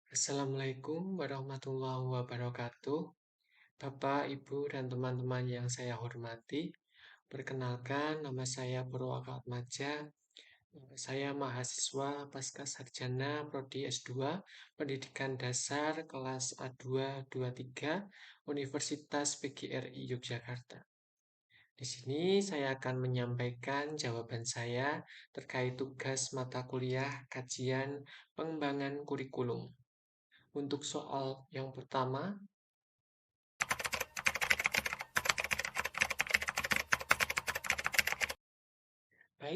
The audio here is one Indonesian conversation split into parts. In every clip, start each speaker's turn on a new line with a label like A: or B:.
A: Assalamualaikum warahmatullahi wabarakatuh. Bapak, Ibu, dan teman-teman yang saya hormati. Perkenalkan, nama saya Purwakatmaja. Saya mahasiswa Pasca Sarjana Prodi S2 Pendidikan Dasar kelas A223 Universitas PGRI Yogyakarta. Di sini saya akan menyampaikan jawaban saya terkait tugas mata kuliah kajian pengembangan kurikulum. Untuk soal yang pertama,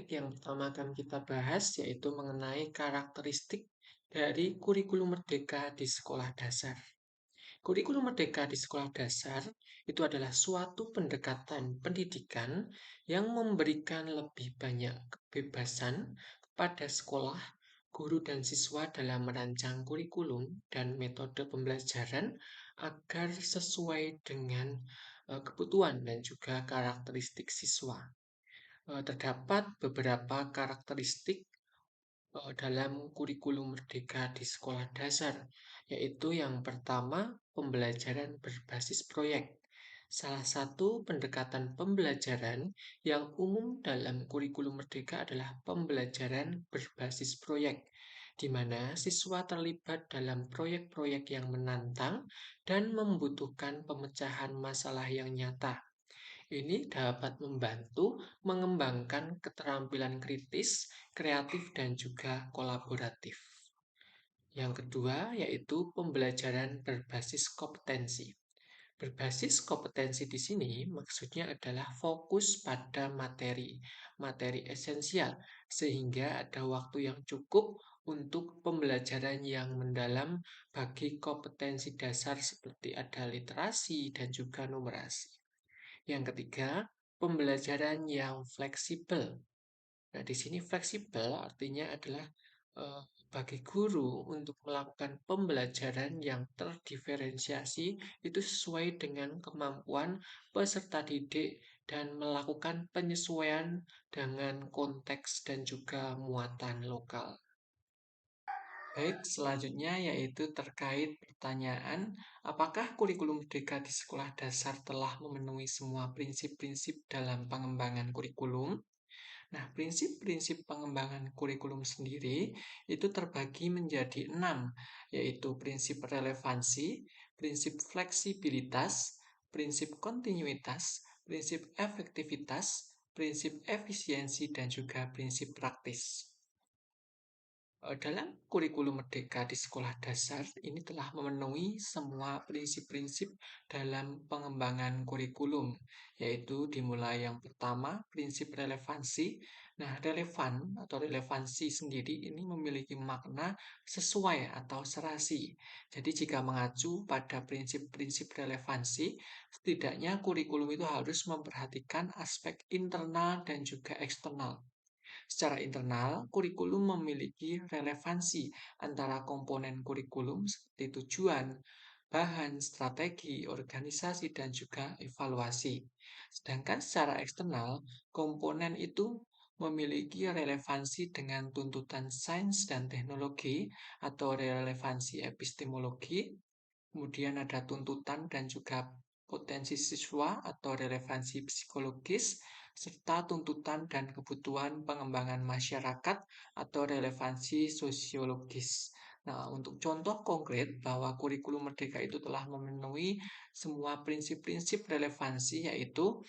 A: yang pertama akan kita bahas yaitu mengenai karakteristik dari kurikulum merdeka di sekolah dasar. Kurikulum merdeka di sekolah dasar itu adalah suatu pendekatan pendidikan yang memberikan lebih banyak kebebasan kepada sekolah, guru, dan siswa dalam merancang kurikulum dan metode pembelajaran agar sesuai dengan kebutuhan dan juga karakteristik siswa. Terdapat beberapa karakteristik dalam kurikulum merdeka di sekolah dasar, yaitu yang pertama, pembelajaran berbasis proyek. Salah satu pendekatan pembelajaran yang umum dalam kurikulum merdeka adalah pembelajaran berbasis proyek, di mana siswa terlibat dalam proyek-proyek yang menantang dan membutuhkan pemecahan masalah yang nyata. Ini dapat membantu mengembangkan keterampilan kritis, kreatif, dan juga kolaboratif. Yang kedua yaitu pembelajaran berbasis kompetensi. Berbasis kompetensi di sini maksudnya adalah fokus pada materi esensial, sehingga ada waktu yang cukup untuk pembelajaran yang mendalam bagi kompetensi dasar seperti ada literasi dan juga numerasi. Yang ketiga, pembelajaran yang fleksibel. Nah, di sini fleksibel artinya adalah eh, bagi guru untuk melakukan pembelajaran yang terdiferensiasi itu sesuai dengan kemampuan peserta didik dan melakukan penyesuaian dengan konteks dan juga muatan lokal. Baik, selanjutnya yaitu terkait pertanyaan, apakah kurikulum merdeka di sekolah dasar telah memenuhi semua prinsip-prinsip dalam pengembangan kurikulum? Nah, prinsip-prinsip pengembangan kurikulum sendiri itu terbagi menjadi 6, yaitu prinsip relevansi, prinsip fleksibilitas, prinsip kontinuitas, prinsip efektivitas, prinsip efisiensi, dan juga prinsip praktis. Dalam kurikulum merdeka di sekolah dasar ini telah memenuhi semua prinsip-prinsip dalam pengembangan kurikulum, yaitu dimulai yang pertama, prinsip relevansi. Nah, relevan atau relevansi sendiri ini memiliki makna sesuai atau serasi. Jadi, jika mengacu pada prinsip-prinsip relevansi, setidaknya kurikulum itu harus memperhatikan aspek internal dan juga eksternal. Secara internal, kurikulum memiliki relevansi antara komponen kurikulum seperti tujuan, bahan, strategi, organisasi, dan juga evaluasi. Sedangkan secara eksternal, komponen itu memiliki relevansi dengan tuntutan sains dan teknologi atau relevansi epistemologi. Kemudian ada tuntutan dan juga potensi siswa atau relevansi psikologis, serta tuntutan dan kebutuhan pengembangan masyarakat atau relevansi sosiologis. Nah, untuk contoh konkret bahwa kurikulum merdeka itu telah memenuhi semua prinsip-prinsip relevansi, yaitu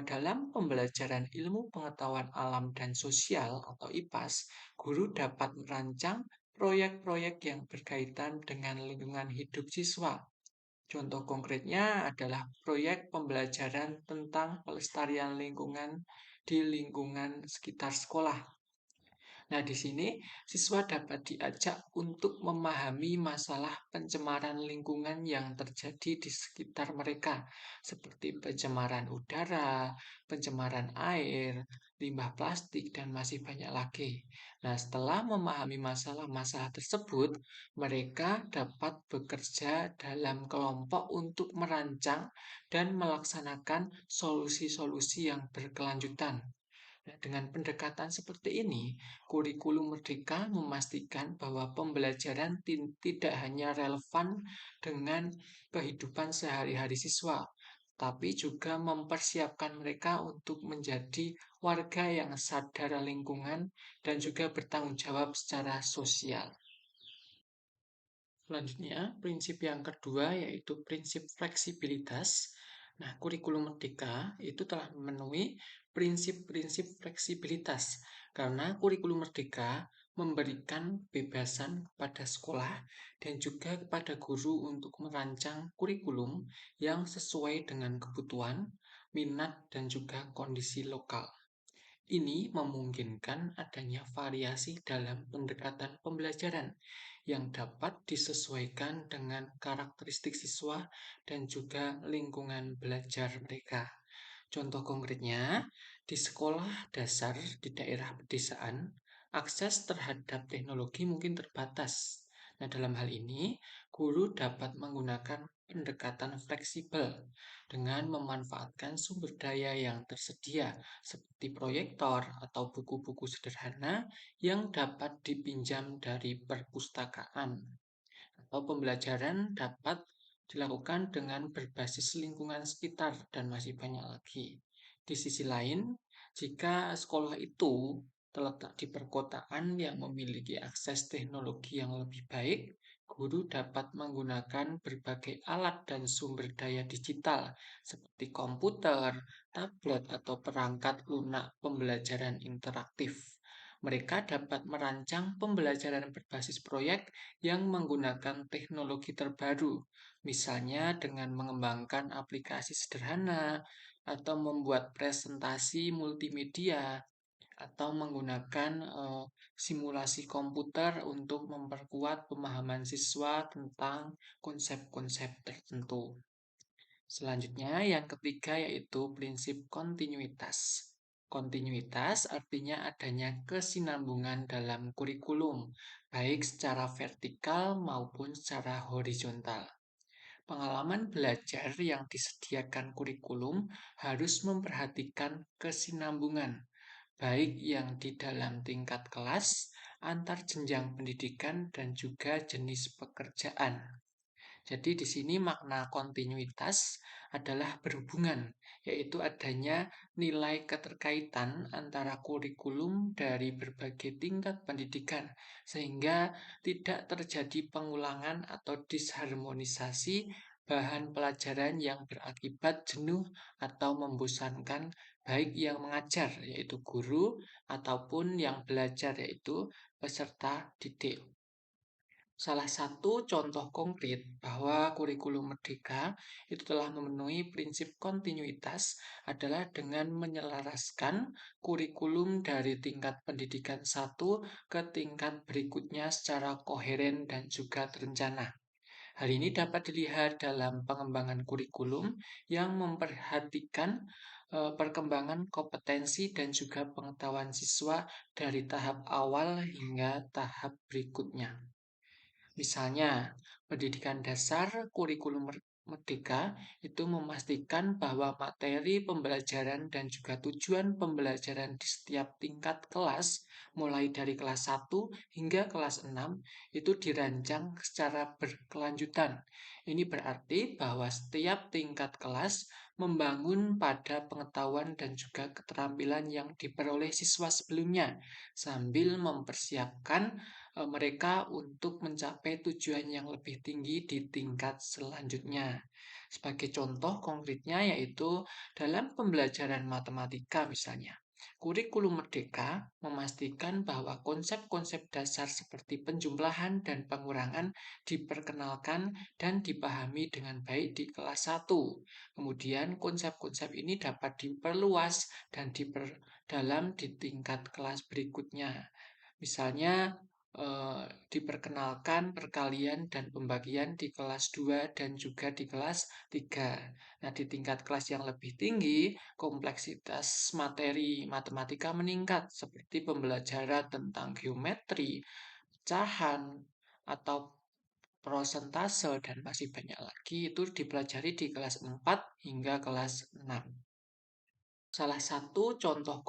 A: dalam pembelajaran ilmu pengetahuan alam dan sosial atau IPAS, guru dapat merancang proyek-proyek yang berkaitan dengan lingkungan hidup siswa. Contoh konkretnya adalah proyek pembelajaran tentang pelestarian lingkungan di lingkungan sekitar sekolah. Nah, di sini siswa dapat diajak untuk memahami masalah pencemaran lingkungan yang terjadi di sekitar mereka, seperti pencemaran udara, pencemaran air, limbah plastik, dan masih banyak lagi. Nah, setelah memahami masalah-masalah tersebut, mereka dapat bekerja dalam kelompok untuk merancang dan melaksanakan solusi-solusi yang berkelanjutan. Nah, dengan pendekatan seperti ini, kurikulum merdeka memastikan bahwa pembelajaran tidak hanya relevan dengan kehidupan sehari-hari siswa, tapi juga mempersiapkan mereka untuk menjadi warga yang sadar lingkungan dan juga bertanggung jawab secara sosial. Selanjutnya, prinsip yang kedua yaitu prinsip fleksibilitas. Nah, kurikulum merdeka itu telah memenuhi prinsip-prinsip fleksibilitas karena kurikulum merdeka memberikan bebasan kepada sekolah dan juga kepada guru untuk merancang kurikulum yang sesuai dengan kebutuhan, minat, dan juga kondisi lokal. Ini memungkinkan adanya variasi dalam pendekatan pembelajaran yang dapat disesuaikan dengan karakteristik siswa dan juga lingkungan belajar mereka. Contoh konkretnya, di sekolah dasar di daerah pedesaan, akses terhadap teknologi mungkin terbatas. Nah, dalam hal ini, guru dapat menggunakan pendekatan fleksibel dengan memanfaatkan sumber daya yang tersedia, seperti proyektor atau buku-buku sederhana yang dapat dipinjam dari perpustakaan atau pembelajaran dapat dilakukan dengan berbasis lingkungan sekitar dan masih banyak lagi. Di sisi lain, jika sekolah itu terletak di perkotaan yang memiliki akses teknologi yang lebih baik, guru dapat menggunakan berbagai alat dan sumber daya digital seperti komputer, tablet, atau perangkat lunak pembelajaran interaktif. Mereka dapat merancang pembelajaran berbasis proyek yang menggunakan teknologi terbaru, misalnya dengan mengembangkan aplikasi sederhana atau membuat presentasi multimedia atau menggunakan simulasi komputer untuk memperkuat pemahaman siswa tentang konsep-konsep tertentu. Selanjutnya, yang ketiga yaitu prinsip kontinuitas. Kontinuitas artinya adanya kesinambungan dalam kurikulum, baik secara vertikal maupun secara horizontal. Pengalaman belajar yang disediakan kurikulum harus memperhatikan kesinambungan, baik yang di dalam tingkat kelas, antar jenjang pendidikan, dan juga jenis pekerjaan. Jadi di sini makna kontinuitas adalah berhubungan, yaitu adanya nilai keterkaitan antara kurikulum dari berbagai tingkat pendidikan, sehingga tidak terjadi pengulangan atau disharmonisasi bahan pelajaran yang berakibat jenuh atau membosankan, baik yang mengajar, yaitu guru, ataupun yang belajar, yaitu peserta didik. Salah satu contoh konkret bahwa kurikulum merdeka itu telah memenuhi prinsip kontinuitas adalah dengan menyelaraskan kurikulum dari tingkat pendidikan satu ke tingkat berikutnya secara koheren dan juga terencana. Hal ini dapat dilihat dalam pengembangan kurikulum yang memperhatikan perkembangan kompetensi dan juga pengetahuan siswa dari tahap awal hingga tahap berikutnya. Misalnya, pendidikan dasar kurikulum merdeka itu memastikan bahwa materi pembelajaran dan juga tujuan pembelajaran di setiap tingkat kelas, mulai dari kelas 1 hingga kelas 6, itu dirancang secara berkelanjutan. Ini berarti bahwa setiap tingkat kelas membangun pada pengetahuan dan juga keterampilan yang diperoleh siswa sebelumnya, sambil mempersiapkan mereka untuk mencapai tujuan yang lebih tinggi di tingkat selanjutnya. Sebagai contoh konkretnya yaitu dalam pembelajaran matematika misalnya. Kurikulum Merdeka memastikan bahwa konsep-konsep dasar seperti penjumlahan dan pengurangan diperkenalkan dan dipahami dengan baik di kelas 1. Kemudian konsep-konsep ini dapat diperluas dan diperdalam di tingkat kelas berikutnya. Misalnya diperkenalkan perkalian dan pembagian di kelas 2 dan juga di kelas 3. Nah, di tingkat kelas yang lebih tinggi, kompleksitas materi matematika meningkat seperti pembelajaran tentang geometri, pecahan, atau prosentase dan masih banyak lagi itu dipelajari di kelas 4 hingga kelas 6. Salah satu contoh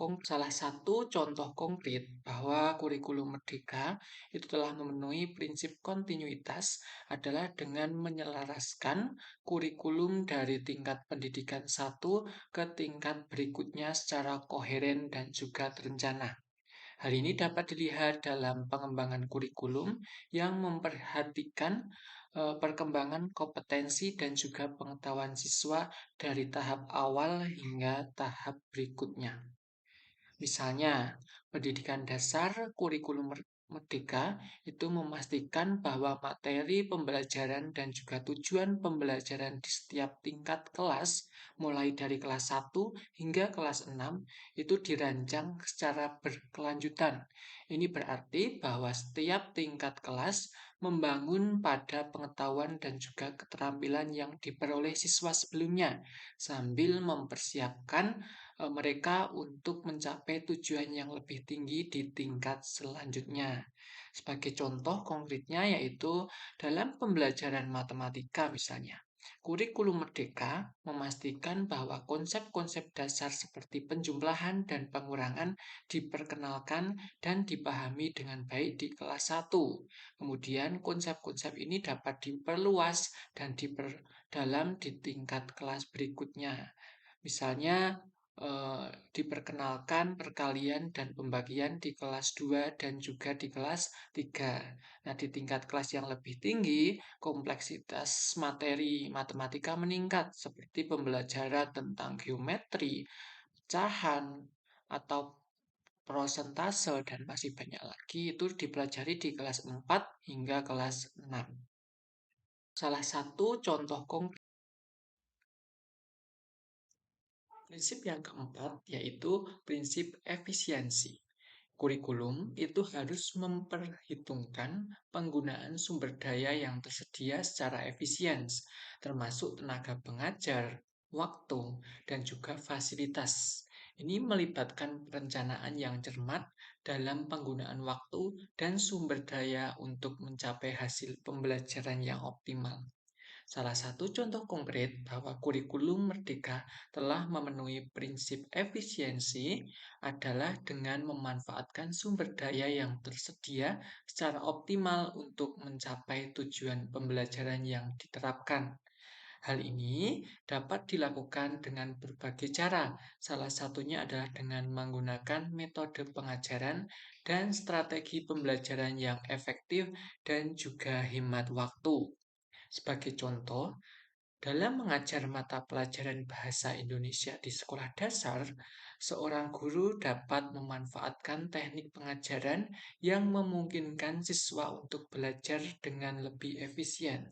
A: konkret bahwa kurikulum Merdeka itu telah memenuhi prinsip kontinuitas adalah dengan menyelaraskan kurikulum dari tingkat pendidikan satu ke tingkat berikutnya secara koheren dan juga terencana. Hal ini dapat dilihat dalam pengembangan kurikulum yang memperhatikan perkembangan kompetensi dan juga pengetahuan siswa dari tahap awal hingga tahap berikutnya. Misalnya, pendidikan dasar kurikulum Merdeka itu memastikan bahwa materi pembelajaran dan juga tujuan pembelajaran di setiap tingkat kelas, mulai dari kelas 1 hingga kelas 6, itu dirancang secara berkelanjutan. Ini berarti bahwa setiap tingkat kelas membangun pada pengetahuan dan juga keterampilan yang diperoleh siswa sebelumnya, sambil mempersiapkan mereka untuk mencapai tujuan yang lebih tinggi di tingkat selanjutnya. Sebagai contoh konkretnya yaitu dalam pembelajaran matematika misalnya. Kurikulum Merdeka memastikan bahwa konsep-konsep dasar seperti penjumlahan dan pengurangan diperkenalkan dan dipahami dengan baik di kelas 1. Kemudian konsep-konsep ini dapat diperluas dan diperdalam di tingkat kelas berikutnya. Misalnya diperkenalkan perkalian dan pembagian di kelas 2 dan juga di kelas 3. Nah, di tingkat kelas yang lebih tinggi, kompleksitas materi matematika meningkat seperti pembelajaran tentang geometri, pecahan, atau prosentase dan masih banyak lagi itu dipelajari di kelas 4 hingga kelas 6. Salah satu contoh konkret prinsip yang keempat yaitu prinsip efisiensi. Kurikulum itu harus memperhitungkan penggunaan sumber daya yang tersedia secara efisien, termasuk tenaga pengajar, waktu, dan juga fasilitas. Ini melibatkan perencanaan yang cermat dalam penggunaan waktu dan sumber daya untuk mencapai hasil pembelajaran yang optimal. Salah satu contoh konkret bahwa kurikulum Merdeka telah memenuhi prinsip efisiensi adalah dengan memanfaatkan sumber daya yang tersedia secara optimal untuk mencapai tujuan pembelajaran yang diterapkan. Hal ini dapat dilakukan dengan berbagai cara. Salah satunya adalah dengan menggunakan metode pengajaran dan strategi pembelajaran yang efektif dan juga hemat waktu. Sebagai contoh, dalam mengajar mata pelajaran bahasa Indonesia di sekolah dasar, seorang guru dapat memanfaatkan teknik pengajaran yang memungkinkan siswa untuk belajar dengan lebih efisien.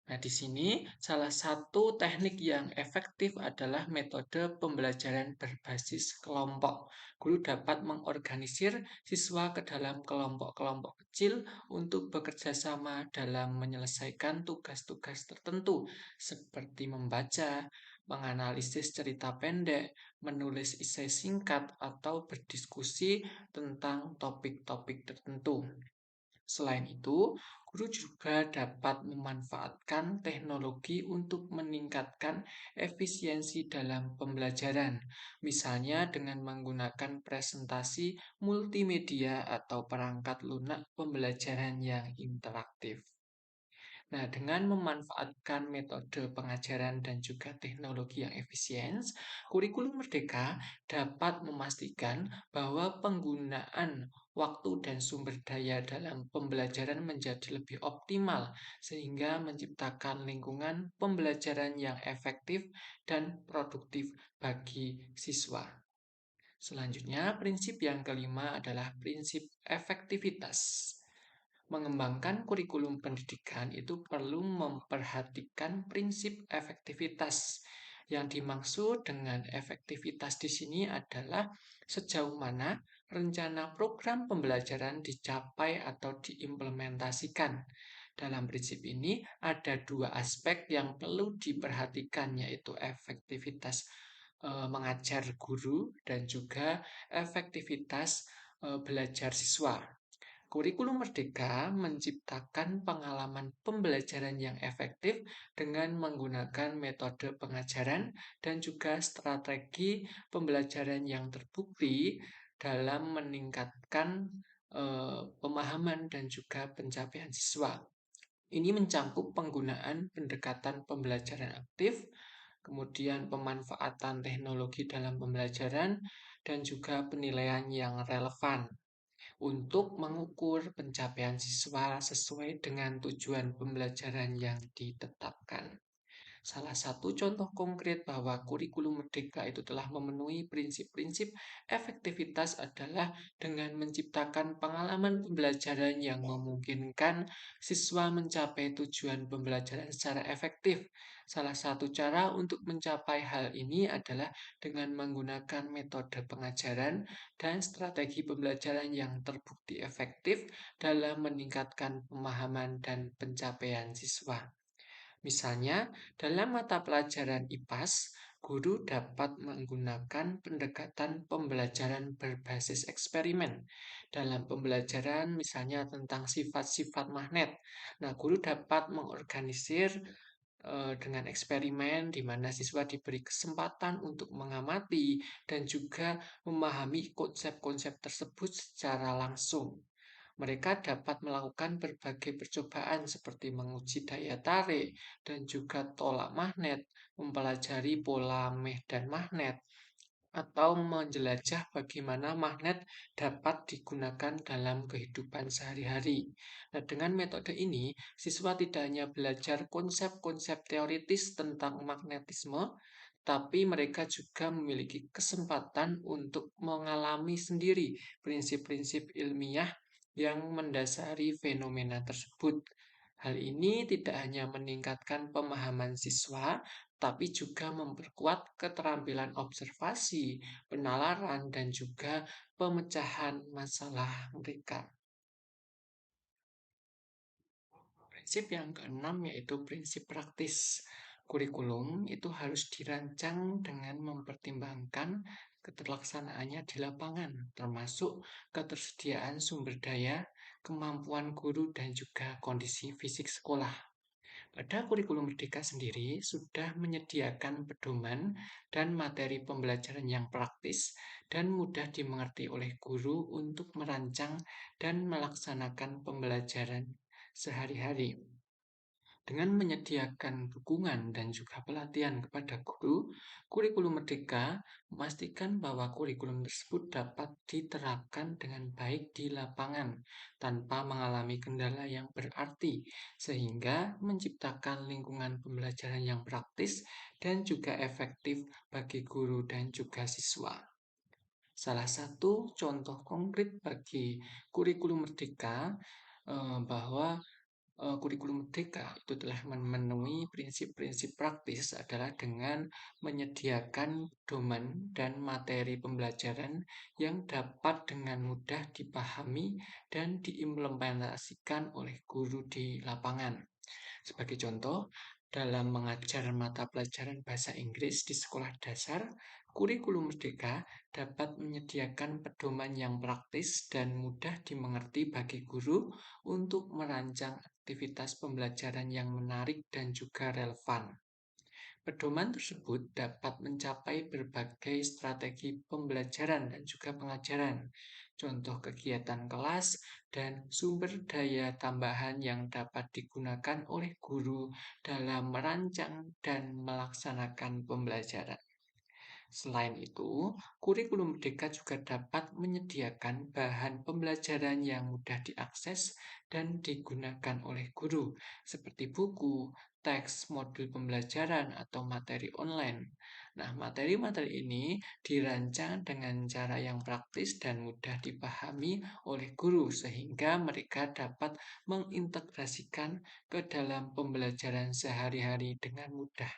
A: Nah, di sini salah satu teknik yang efektif adalah metode pembelajaran berbasis kelompok. Guru dapat mengorganisir siswa ke dalam kelompok-kelompok kecil untuk bekerja sama dalam menyelesaikan tugas-tugas tertentu, seperti membaca, menganalisis cerita pendek, menulis esai singkat, atau berdiskusi tentang topik-topik tertentu. Selain itu, guru juga dapat memanfaatkan teknologi untuk meningkatkan efisiensi dalam pembelajaran, misalnya dengan menggunakan presentasi multimedia atau perangkat lunak pembelajaran yang interaktif. Nah, dengan memanfaatkan metode pengajaran dan juga teknologi yang efisien, kurikulum Merdeka dapat memastikan bahwa penggunaan waktu dan sumber daya dalam pembelajaran menjadi lebih optimal, sehingga menciptakan lingkungan pembelajaran yang efektif dan produktif bagi siswa. Selanjutnya, prinsip yang kelima adalah prinsip efektivitas. Mengembangkan kurikulum pendidikan itu perlu memperhatikan prinsip efektivitas. Yang dimaksud dengan efektivitas di sini adalah sejauh mana rencana program pembelajaran dicapai atau diimplementasikan. Dalam prinsip ini ada dua aspek yang perlu diperhatikan, yaitu efektivitas mengajar guru dan juga efektivitas belajar siswa. Kurikulum Merdeka menciptakan pengalaman pembelajaran yang efektif dengan menggunakan metode pengajaran dan juga strategi pembelajaran yang terbukti dalam meningkatkan pemahaman dan juga pencapaian siswa. Ini mencakup penggunaan pendekatan pembelajaran aktif, kemudian pemanfaatan teknologi dalam pembelajaran, dan juga penilaian yang relevan untuk mengukur pencapaian siswa sesuai dengan tujuan pembelajaran yang ditetapkan. Salah satu contoh konkret bahwa kurikulum Merdeka itu telah memenuhi prinsip-prinsip efektivitas adalah dengan menciptakan pengalaman pembelajaran yang memungkinkan siswa mencapai tujuan pembelajaran secara efektif. Salah satu cara untuk mencapai hal ini adalah dengan menggunakan metode pengajaran dan strategi pembelajaran yang terbukti efektif dalam meningkatkan pemahaman dan pencapaian siswa. Misalnya, dalam mata pelajaran IPAS, guru dapat menggunakan pendekatan pembelajaran berbasis eksperimen. Dalam pembelajaran misalnya tentang sifat-sifat magnet. Nah, guru dapat mengorganisir dengan eksperimen di mana siswa diberi kesempatan untuk mengamati dan juga memahami konsep-konsep tersebut secara langsung. Mereka dapat melakukan berbagai percobaan seperti menguji daya tarik dan juga tolak magnet, mempelajari pola medan magnet, atau menjelajah bagaimana magnet dapat digunakan dalam kehidupan sehari-hari. Nah, dengan metode ini, siswa tidak hanya belajar konsep-konsep teoritis tentang magnetisme, tapi mereka juga memiliki kesempatan untuk mengalami sendiri prinsip-prinsip ilmiah yang mendasari fenomena tersebut. Hal ini tidak hanya meningkatkan pemahaman siswa, tapi juga memperkuat keterampilan observasi, penalaran, dan juga pemecahan masalah mereka. Prinsip yang keenam yaitu prinsip praktis. Kurikulum itu harus dirancang dengan mempertimbangkan keterlaksanaannya di lapangan, termasuk ketersediaan sumber daya, kemampuan guru, dan juga kondisi fisik sekolah. Pada kurikulum Merdeka sendiri sudah menyediakan pedoman dan materi pembelajaran yang praktis dan mudah dimengerti oleh guru untuk merancang dan melaksanakan pembelajaran sehari-hari. Dengan menyediakan dukungan dan juga pelatihan kepada guru, kurikulum Merdeka memastikan bahwa kurikulum tersebut dapat diterapkan dengan baik di lapangan tanpa mengalami kendala yang berarti, sehingga menciptakan lingkungan pembelajaran yang praktis dan juga efektif bagi guru dan juga siswa. Salah satu contoh konkret bagi kurikulum Merdeka bahwa kurikulum Merdeka itu telah memenuhi prinsip-prinsip praktis adalah dengan menyediakan pedoman dan materi pembelajaran yang dapat dengan mudah dipahami dan diimplementasikan oleh guru di lapangan. Sebagai contoh, dalam mengajar mata pelajaran bahasa Inggris di sekolah dasar, kurikulum Merdeka dapat menyediakan pedoman yang praktis dan mudah dimengerti bagi guru untuk merancang aktivitas pembelajaran yang menarik dan juga relevan. Pedoman tersebut dapat mencapai berbagai strategi pembelajaran dan juga pengajaran, contoh kegiatan kelas, dan sumber daya tambahan yang dapat digunakan oleh guru dalam merancang dan melaksanakan pembelajaran. Selain itu, kurikulum Merdeka juga dapat menyediakan bahan pembelajaran yang mudah diakses dan digunakan oleh guru, seperti buku, teks, modul pembelajaran, atau materi online. Nah, materi-materi ini dirancang dengan cara yang praktis dan mudah dipahami oleh guru, sehingga mereka dapat mengintegrasikan ke dalam pembelajaran sehari-hari dengan mudah.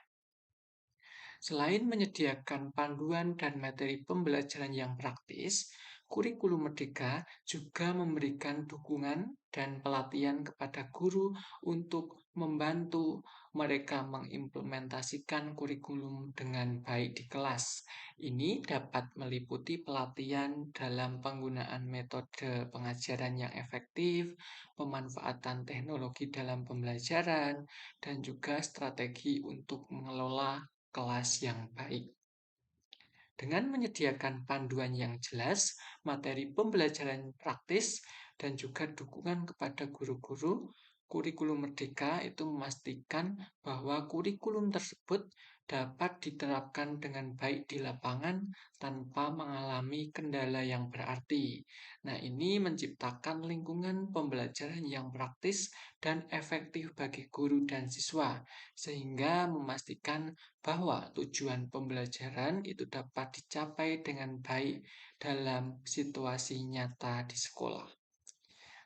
A: Selain menyediakan panduan dan materi pembelajaran yang praktis, Kurikulum Merdeka juga memberikan dukungan dan pelatihan kepada guru untuk membantu mereka mengimplementasikan kurikulum dengan baik di kelas. Ini dapat meliputi pelatihan dalam penggunaan metode pengajaran yang efektif, pemanfaatan teknologi dalam pembelajaran, dan juga strategi untuk mengelola kelas yang baik. Dengan menyediakan panduan yang jelas, materi pembelajaran praktis, dan juga dukungan kepada guru-guru, kurikulum Merdeka itu memastikan bahwa kurikulum tersebut dapat diterapkan dengan baik di lapangan tanpa mengalami kendala yang berarti. Nah, ini menciptakan lingkungan pembelajaran yang praktis dan efektif bagi guru dan siswa, sehingga memastikan bahwa tujuan pembelajaran itu dapat dicapai dengan baik dalam situasi nyata di sekolah.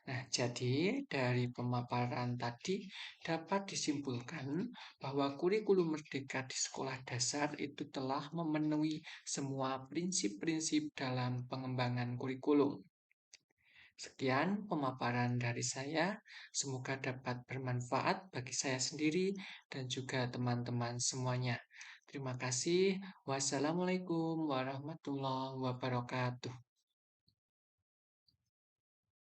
A: Nah, jadi dari pemaparan tadi dapat disimpulkan bahwa kurikulum Merdeka di sekolah dasar itu telah memenuhi semua prinsip-prinsip dalam pengembangan kurikulum. Sekian pemaparan dari saya, semoga dapat bermanfaat bagi saya sendiri dan juga teman-teman semuanya. Terima kasih. Wassalamualaikum warahmatullahi wabarakatuh.